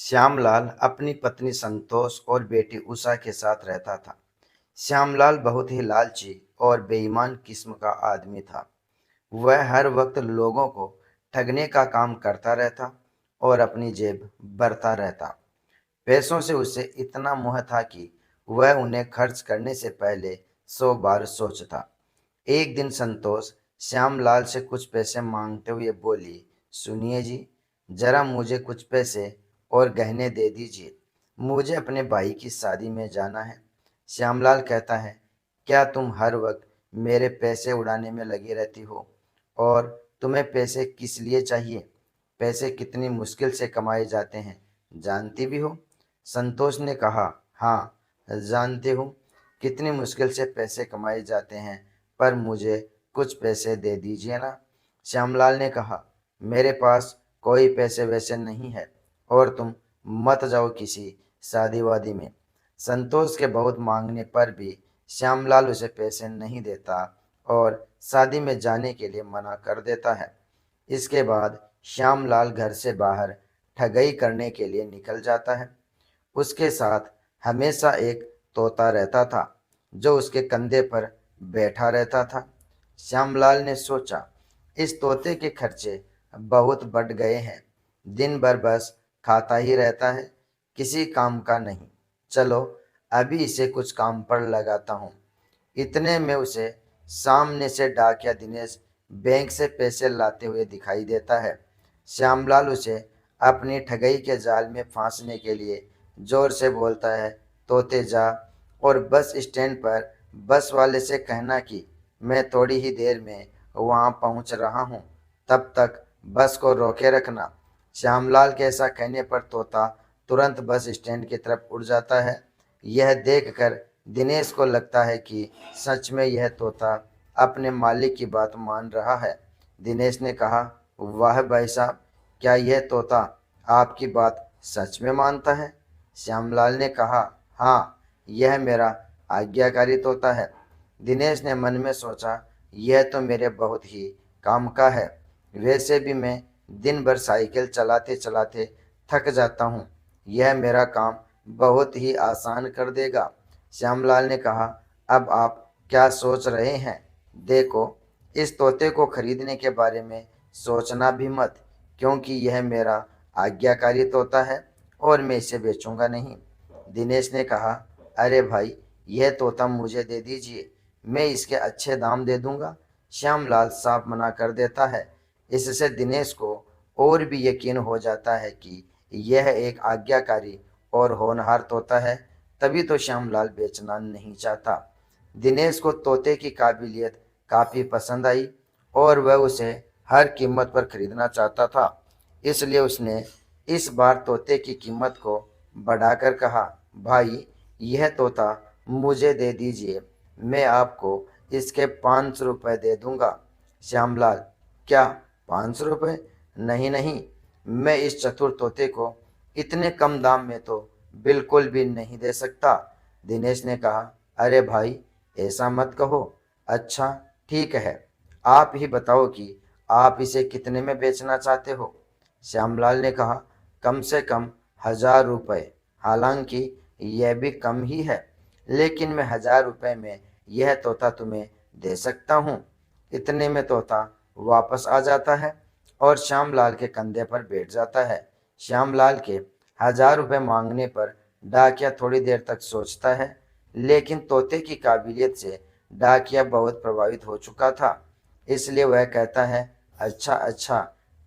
श्यामलाल अपनी पत्नी संतोष और बेटी उषा के साथ रहता था। श्यामलाल बहुत ही लालची और बेईमान किस्म का आदमी था। वह हर वक्त लोगों को ठगने का काम करता रहता और अपनी जेब भरता रहता। पैसों से उसे इतना मोह था कि वह उन्हें खर्च करने से पहले 100 बार सोचता। एक दिन संतोष श्यामलाल से कुछ पैसे मांगते हुए बोली, सुनिए जी, जरा मुझे कुछ पैसे और गहने दे दीजिए। मुझे अपने भाई की शादी में जाना है। श्यामलाल कहता है, क्या तुम हर वक्त मेरे पैसे उड़ाने में लगी रहती हो? और तुम्हें पैसे किस लिए चाहिए? पैसे कितनी मुश्किल से कमाए जाते हैं, जानती भी हो? संतोष ने कहा, हाँ, जानती हूँ कितनी मुश्किल से पैसे कमाए जाते हैं, पर मुझे कुछ पैसे दे दीजिए ना। श्यामलाल ने कहा, मेरे पास कोई पैसे वैसे नहीं है और तुम मत जाओ किसी शादी वादी में। संतोष के बहुत मांगने पर भी श्यामलाल उसे पैसे नहीं देता और शादी में जाने के लिए मना कर देता है। इसके बाद श्यामलाल घर से बाहर ठगई करने के लिए निकल जाता है। उसके साथ हमेशा एक तोता रहता था जो उसके कंधे पर बैठा रहता था। श्यामलाल ने सोचा, इस तोते के खर्चे बहुत बढ़ गए हैं। दिन भर बस खाता ही रहता है, किसी काम का नहीं। चलो अभी इसे कुछ काम पर लगाता हूँ। इतने में उसे सामने से डाकिया दिनेश बैंक से पैसे लाते हुए दिखाई देता है। श्यामलाल उसे अपनी ठगई के जाल में फांसने के लिए जोर से बोलता है, तोते जा और बस स्टैंड पर बस वाले से कहना कि मैं थोड़ी ही देर में वहां पहुंच रहा हूं, तब तक बस को रोके रखना। श्यामलाल के ऐसा कहने पर तोता तुरंत बस स्टैंड की तरफ उड़ जाता है। यह देखकर दिनेश को लगता है कि सच में यह तोता अपने मालिक की बात मान रहा है। दिनेश ने कहा, वाह भाई साहब, क्या यह तोता आपकी बात सच में मानता है? श्यामलाल ने कहा, हाँ, यह मेरा आज्ञाकारी तोता है। दिनेश ने मन में सोचा, यह तो मेरे बहुत ही काम का है। वैसे भी मैं दिन भर साइकिल चलाते चलाते थक जाता हूँ। यह मेरा काम बहुत ही आसान कर देगा। श्यामलाल ने कहा, अब आप क्या सोच रहे हैं? देखो, इस तोते को खरीदने के बारे में सोचना भी मत, क्योंकि यह मेरा आज्ञाकारी तोता है और मैं इसे बेचूंगा नहीं। दिनेश ने कहा, अरे भाई, यह तोता मुझे दे दीजिए, मैं इसके अच्छे दाम दे दूंगा। श्यामलाल साफ मना कर देता है। इससे दिनेश को और भी यकीन हो जाता है कि यह एक आज्ञाकारी और होनहार तोता है। तभी तो श्यामलाल बेचना नहीं चाहता। दिनेश को तोते की काबिलियत काफ़ी पसंद आई और वह उसे हर कीमत पर खरीदना चाहता था। इसलिए उसने इस बार तोते की कीमत को बढ़ाकर कहा, भाई, यह तोता मुझे दे दीजिए, मैं आपको इसके 500 रुपये दे दूंगा। श्यामलाल, क्या 500 रुपये? नहीं नहीं, मैं इस चतुर तोते को इतने कम दाम में तो बिल्कुल भी नहीं दे सकता। दिनेश ने कहा, अरे भाई, ऐसा मत कहो। अच्छा, ठीक है, आप ही बताओ कि आप इसे कितने में बेचना चाहते हो? श्यामलाल ने कहा, कम से कम 1000 रुपये। हालांकि यह भी कम ही है, लेकिन मैं 1000 रुपये में यह तोता तुम्हें दे सकता हूँ। इतने में तोता वापस आ जाता है और श्यामलाल के कंधे पर बैठ जाता है। श्यामलाल के 1000 रुपये मांगने पर डाकिया थोड़ी देर तक सोचता है, लेकिन तोते की काबिलियत से डाकिया बहुत प्रभावित हो चुका था। इसलिए वह कहता है, अच्छा अच्छा,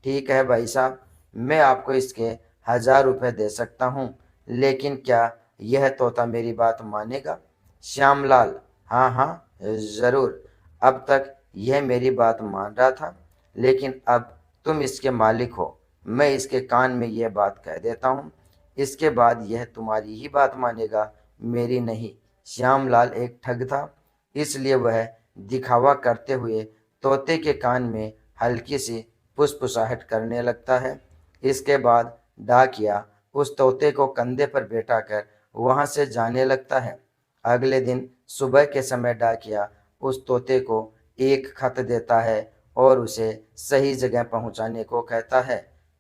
ठीक है भाई साहब, मैं आपको इसके 1000 रुपये दे सकता हूँ, लेकिन क्या यह तोता मेरी बात मानेगा? श्यामलाल, हाँ हाँ, ज़रूर। अब तक यह मेरी बात मान रहा था, लेकिन अब तुम इसके मालिक हो। मैं इसके कान में यह बात कह देता हूँ, इसके बाद यह तुम्हारी ही बात मानेगा, मेरी नहीं। श्यामलाल एक ठग था, इसलिए वह दिखावा करते हुए तोते के कान में हल्की सी फुसफुसाहट करने लगता है। इसके बाद डाकिया उस तोते को कंधे पर बैठाकर वहां से जाने लगता है। अगले दिन सुबह के समय डाकिया उस तोते को एक खत देता है और उसे सही जगह पहुंचाने को कहता है।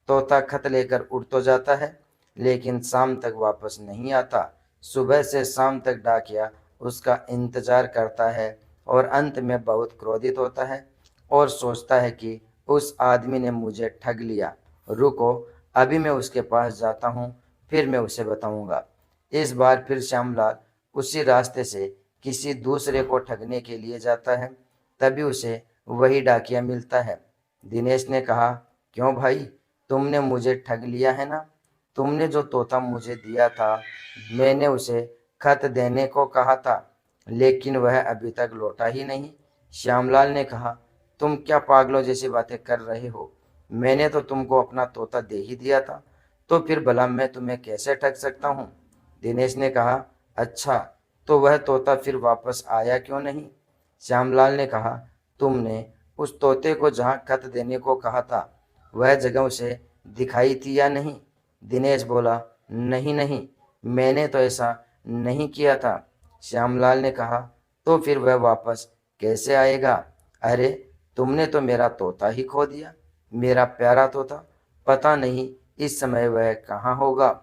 तोता खत लेकर उड़ तो जाता है, लेकिन शाम तक वापस नहीं आता। सुबह से शाम तक डाकिया उसका इंतजार करता है और अंत में बहुत क्रोधित होता है और सोचता है कि उस आदमी ने मुझे ठग लिया। रुको, अभी मैं उसके पास जाता हूँ, फिर मैं उसे बताऊंगा। इस बार फिर श्यामलाल उसी रास्ते से किसी दूसरे को ठगने के लिए जाता है। तभी उसे वही डाकिया मिलता है। दिनेश ने कहा, क्यों भाई, तुमने मुझे ठग लिया है ना? तुमने जो तोता मुझे दिया था, मैंने उसे खत देने को कहा था, लेकिन वह अभी तक लौटा ही नहीं। श्यामलाल ने कहा, तुम क्या पागलों जैसी बातें कर रहे हो? मैंने तो तुमको अपना तोता दे ही दिया था, तो फिर भला मैं तुम्हें कैसे ठग सकता हूँ? दिनेश ने कहा, अच्छा, तो वह तोता फिर वापस आया क्यों नहीं? श्यामलाल ने कहा, तुमने उस तोते को जहाँ खत देने को कहा था, वह जगह उसे दिखाई थी या नहीं? दिनेश बोला, नहीं नहीं, मैंने तो ऐसा नहीं किया था। श्यामलाल ने कहा, तो फिर वह वापस कैसे आएगा? अरे, तुमने तो मेरा तोता ही खो दिया, मेरा प्यारा तोता। पता नहीं इस समय वह कहाँ होगा।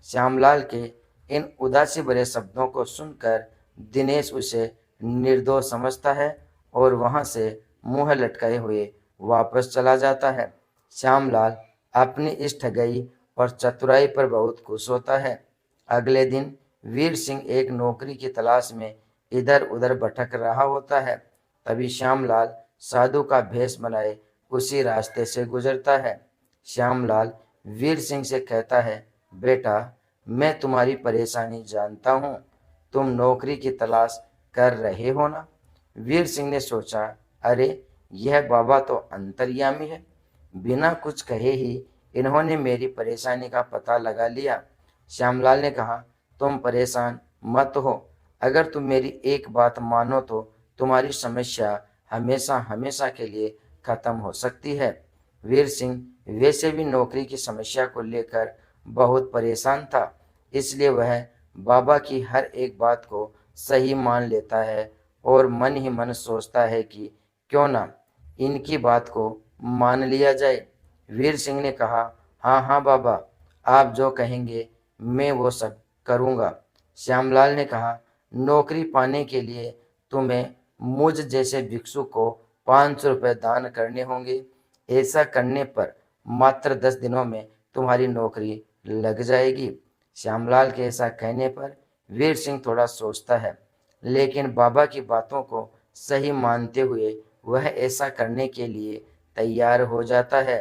श्यामलाल के इन उदासी भरे शब्दों को सुनकर दिनेश उसे निर्दोष समझता है और वहां से मुंह लटकाए हुए वापस चला जाता है। श्यामलाल अपनी इस ठगई और चतुराई पर बहुत खुश होता है। अगले दिन वीर सिंह एक नौकरी की तलाश में इधर उधर भटक रहा होता है। तभी श्यामलाल साधु का भेष बनाए उसी रास्ते से गुजरता है। श्यामलाल वीर सिंह से कहता है, बेटा, मैं तुम्हारी परेशानी जानता हूँ, तुम नौकरी की तलाश कर रहे हो ना? वीर सिंह ने सोचा, अरे, यह बाबा तो अंतर्यामी है। बिना कुछ कहे ही इन्होंने मेरी परेशानी का पता लगा लिया। श्यामलाल ने कहा, तुम परेशान मत हो, अगर तुम मेरी एक बात मानो तो तुम्हारी समस्या हमेशा हमेशा के लिए खत्म हो सकती है। वीर सिंह वैसे भी नौकरी की समस्या को लेकर बहुत परेशान था, इसलिए वह बाबा की हर एक बात को सही मान लेता है और मन ही मन सोचता है कि क्यों ना इनकी बात को मान लिया जाए। वीर सिंह ने कहा, हाँ हाँ बाबा, आप जो कहेंगे मैं वो सब करूँगा। श्यामलाल ने कहा, नौकरी पाने के लिए तुम्हें मुझ जैसे भिक्षु को 500 रुपये दान करने होंगे। ऐसा करने पर मात्र 10 दिनों में तुम्हारी नौकरी लग जाएगी। श्यामलाल के ऐसा कहने पर वीर सिंह थोड़ा सोचता है, लेकिन बाबा की बातों को सही मानते हुए वह ऐसा करने के लिए तैयार हो जाता है।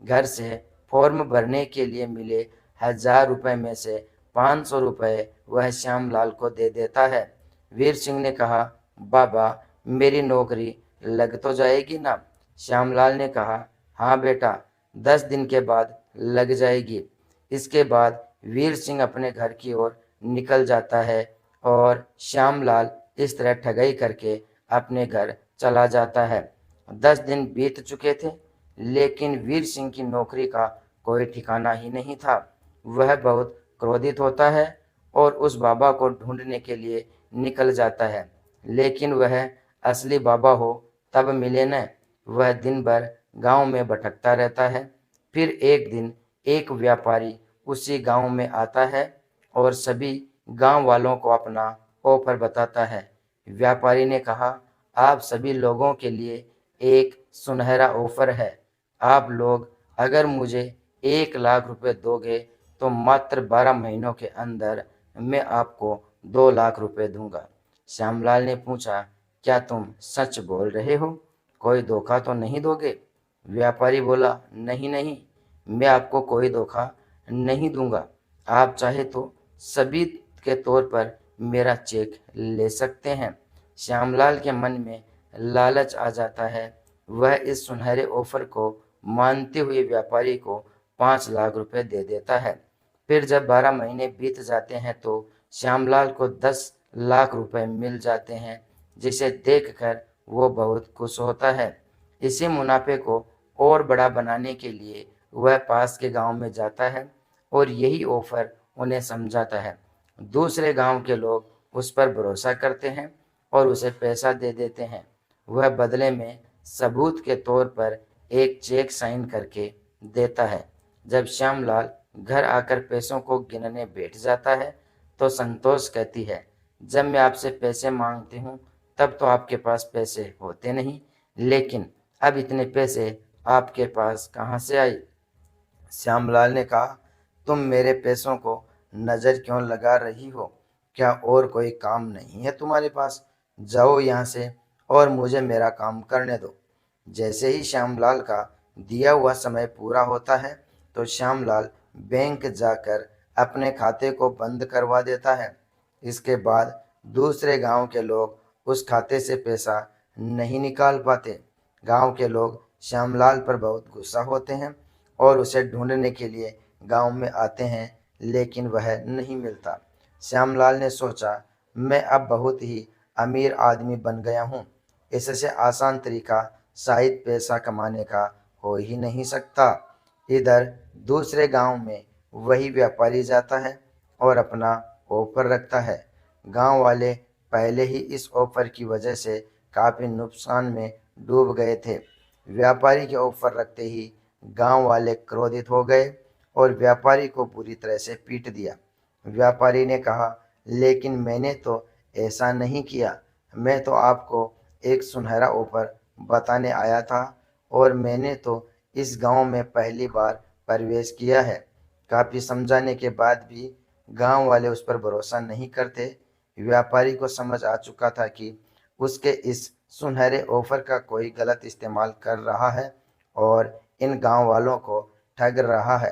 घर से फॉर्म भरने के लिए मिले 1000 रुपये में से 500 रुपये वह श्यामलाल को दे देता है। वीर सिंह ने कहा, बाबा, मेरी नौकरी लग तो जाएगी ना? श्यामलाल ने कहा, हाँ बेटा, 10 दिन के बाद लग जाएगी। इसके बाद वीर सिंह अपने घर की ओर निकल जाता है और श्यामलाल इस तरह ठगाई करके अपने घर चला जाता है। 10 दिन बीत चुके थे, लेकिन वीर सिंह की नौकरी का कोई ठिकाना ही नहीं था। वह बहुत क्रोधित होता है और उस बाबा को ढूंढने के लिए निकल जाता है, लेकिन वह असली बाबा हो तब मिले न। वह दिन भर गांव में भटकता रहता है। फिर एक दिन एक व्यापारी उसी गांव में आता है और सभी गांव वालों को अपना ऑफर बताता है। व्यापारी ने कहा, आप सभी लोगों के लिए एक सुनहरा ऑफर है। आप लोग अगर मुझे 1 लाख रुपए दोगे तो मात्र 12 महीनों के अंदर मैं आपको 2 लाख रुपए दूंगा। श्यामलाल ने पूछा, क्या तुम सच बोल रहे हो? कोई धोखा तो नहीं दोगे? व्यापारी बोला, नहीं नहीं, मैं आपको कोई धोखा नहीं दूंगा। आप चाहे तो सभी के तौर पर मेरा चेक ले सकते हैं। श्यामलाल के मन में लालच आ जाता है। वह इस सुनहरे ऑफर को मानते हुए व्यापारी को 5 लाख रुपए दे देता है। फिर जब 12 महीने बीत जाते हैं तो श्यामलाल को 10 लाख रुपए मिल जाते हैं, जिसे देखकर वो बहुत खुश होता है। इसी मुनाफे को और बड़ा बनाने के लिए वह पास के गांव में जाता है और यही ऑफर उन्हें समझाता है। दूसरे गांव के लोग उस पर भरोसा करते हैं और उसे पैसा दे देते हैं। वह बदले में सबूत के तौर पर एक चेक साइन करके देता है। जब श्यामलाल घर आकर पैसों को गिनने बैठ जाता है तो संतोष कहती है, जब मैं आपसे पैसे मांगती हूँ तब तो आपके पास पैसे होते नहीं, लेकिन अब इतने पैसे आपके पास कहाँ से आए? श्यामलाल ने कहा, तुम मेरे पैसों को नजर क्यों लगा रही हो? क्या और कोई काम नहीं है तुम्हारे पास? जाओ यहाँ से और मुझे मेरा काम करने दो। जैसे ही श्यामलाल का दिया हुआ समय पूरा होता है तो श्यामलाल बैंक जाकर अपने खाते को बंद करवा देता है। इसके बाद दूसरे गांव के लोग उस खाते से पैसा नहीं निकाल पाते। गांव के लोग श्यामलाल पर बहुत गुस्सा होते हैं और उसे ढूंढने के लिए गांव में आते हैं, लेकिन वह नहीं मिलता। श्यामलाल ने सोचा, मैं अब बहुत ही अमीर आदमी बन गया हूँ, इससे आसान तरीका शायद पैसा कमाने का हो ही नहीं सकता। इधर दूसरे गांव में वही व्यापारी जाता है और अपना ऑफर रखता है। गांव वाले पहले ही इस ऑफर की वजह से काफी नुकसान में डूब गए थे। व्यापारी के ऑफर रखते ही गांव वाले क्रोधित हो गए और व्यापारी को बुरी तरह से पीट दिया। व्यापारी ने कहा, लेकिन मैंने तो ऐसा नहीं किया। मैं तो आपको एक सुनहरा ऑफर बताने आया था और मैंने तो इस गांव में पहली बार प्रवेश किया है। काफी समझाने के बाद भी गांव वाले उस पर भरोसा नहीं करते। व्यापारी को समझ आ चुका था कि उसके इस सुनहरे ऑफर का कोई गलत इस्तेमाल कर रहा है और इन गांव वालों को ठग रहा है।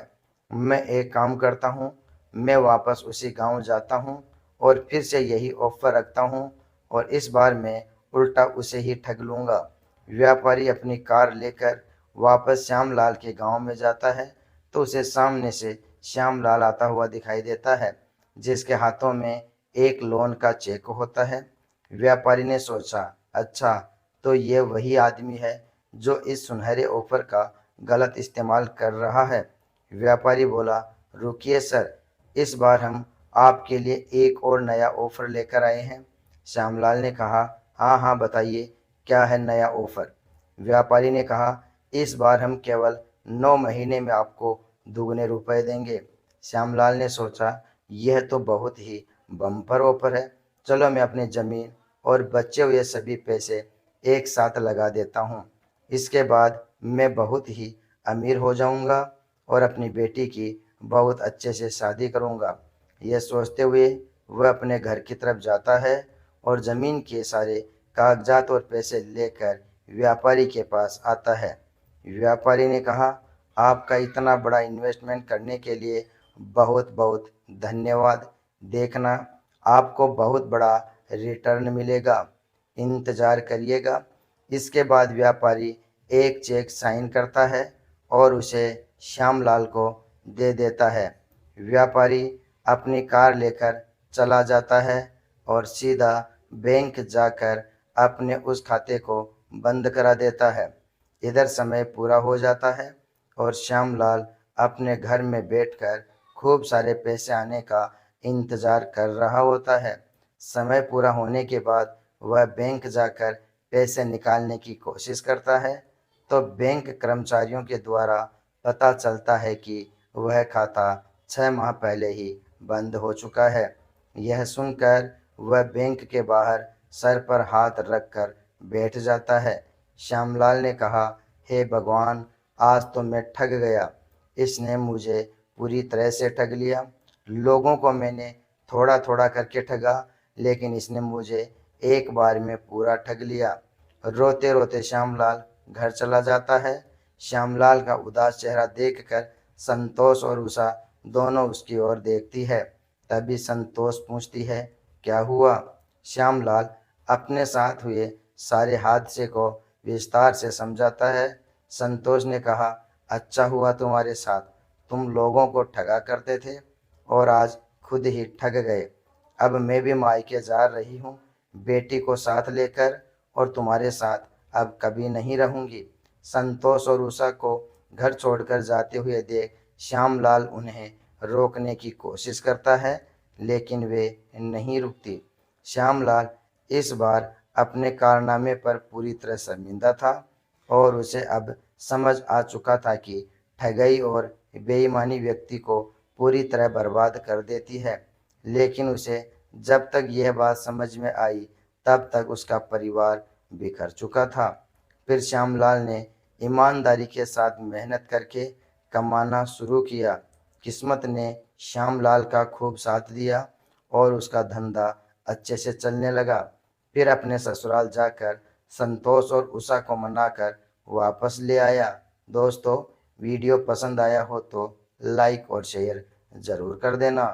मैं एक काम करता हूँ, मैं वापस उसी गांव जाता हूँ और फिर से यही ऑफर रखता हूँ और इस बार मैं उल्टा उसे ही ठग लूँगा। व्यापारी अपनी कार लेकर वापस श्यामलाल के गांव में जाता है तो उसे सामने से श्यामलाल आता हुआ दिखाई देता है, जिसके हाथों में एक लोन का चेक होता है। व्यापारी ने सोचा, अच्छा, तो ये वही आदमी है जो इस सुनहरे ऑफर का गलत इस्तेमाल कर रहा है। व्यापारी बोला, रुकिए सर, इस बार हम आपके लिए एक और नया ऑफर लेकर आए हैं। श्यामलाल ने कहा, हाँ हाँ बताइए, क्या है नया ऑफर? व्यापारी ने कहा, इस बार हम केवल 9 महीने में आपको दुगने रुपए देंगे। श्यामलाल ने सोचा, यह तो बहुत ही बम्पर ऑफर है। चलो मैं अपनी जमीन और बचे हुए सभी पैसे एक साथ लगा देता हूँ। इसके बाद मैं बहुत ही अमीर हो जाऊंगा और अपनी बेटी की बहुत अच्छे से शादी करूंगा। यह सोचते हुए वह अपने घर की तरफ जाता है और जमीन के सारे कागजात और पैसे लेकर व्यापारी के पास आता है। व्यापारी ने कहा, आपका इतना बड़ा इन्वेस्टमेंट करने के लिए बहुत बहुत धन्यवाद। देखना, आपको बहुत बड़ा रिटर्न मिलेगा, इंतजार करिएगा। इसके बाद व्यापारी एक चेक साइन करता है और उसे श्यामलाल को दे देता है। व्यापारी अपनी कार लेकर चला जाता है और सीधा बैंक जाकर अपने उस खाते को बंद करा देता है। इधर समय पूरा हो जाता है और श्यामलाल अपने घर में बैठकर खूब सारे पैसे आने का इंतजार कर रहा होता है। समय पूरा होने के बाद वह बैंक जाकर पैसे निकालने की कोशिश करता है तो बैंक कर्मचारियों के द्वारा पता चलता है कि वह खाता 6 माह पहले ही बंद हो चुका है। यह सुनकर वह बैंक के बाहर सर पर हाथ रखकर बैठ जाता है। श्यामलाल ने कहा, हे भगवान, आज तो मैं ठग गया। इसने मुझे पूरी तरह से ठग लिया। लोगों को मैंने थोड़ा थोड़ा करके ठगा, लेकिन इसने मुझे एक बार में पूरा ठग लिया। रोते रोते श्यामलाल घर चला जाता है। श्यामलाल का उदास चेहरा देखकर संतोष और उषा दोनों उसकी ओर देखती है। तभी संतोष पूछती है, क्या हुआ? श्यामलाल अपने साथ हुए सारे हादसे को विस्तार से समझाता है। संतोष ने कहा, अच्छा हुआ तुम्हारे साथ, तुम लोगों को ठगा करते थे और आज खुद ही ठग गए। अब मैं भी मायके जा रही हूँ बेटी को साथ लेकर और तुम्हारे साथ अब कभी नहीं रहूंगी। संतोष और उषा को घर छोड़कर जाते हुए देख श्यामलाल उन्हें रोकने की कोशिश करता है, लेकिन वे नहीं रुकती। श्यामलाल इस बार अपने कारनामे पर पूरी तरह शर्मिंदा था और उसे अब समझ आ चुका था कि ठगई और बेईमानी व्यक्ति को पूरी तरह बर्बाद कर देती है। लेकिन उसे जब तक यह बात समझ में आई तब तक उसका परिवार बिखर चुका था। फिर श्यामलाल ने ईमानदारी के साथ मेहनत करके कमाना शुरू किया। किस्मत ने श्यामलाल का खूब साथ दिया और उसका धंधा अच्छे से चलने लगा। फिर अपने ससुराल जाकर संतोष और उषा को मनाकर वापस ले आया। दोस्तों, वीडियो पसंद आया हो तो लाइक और शेयर ज़रूर कर देना।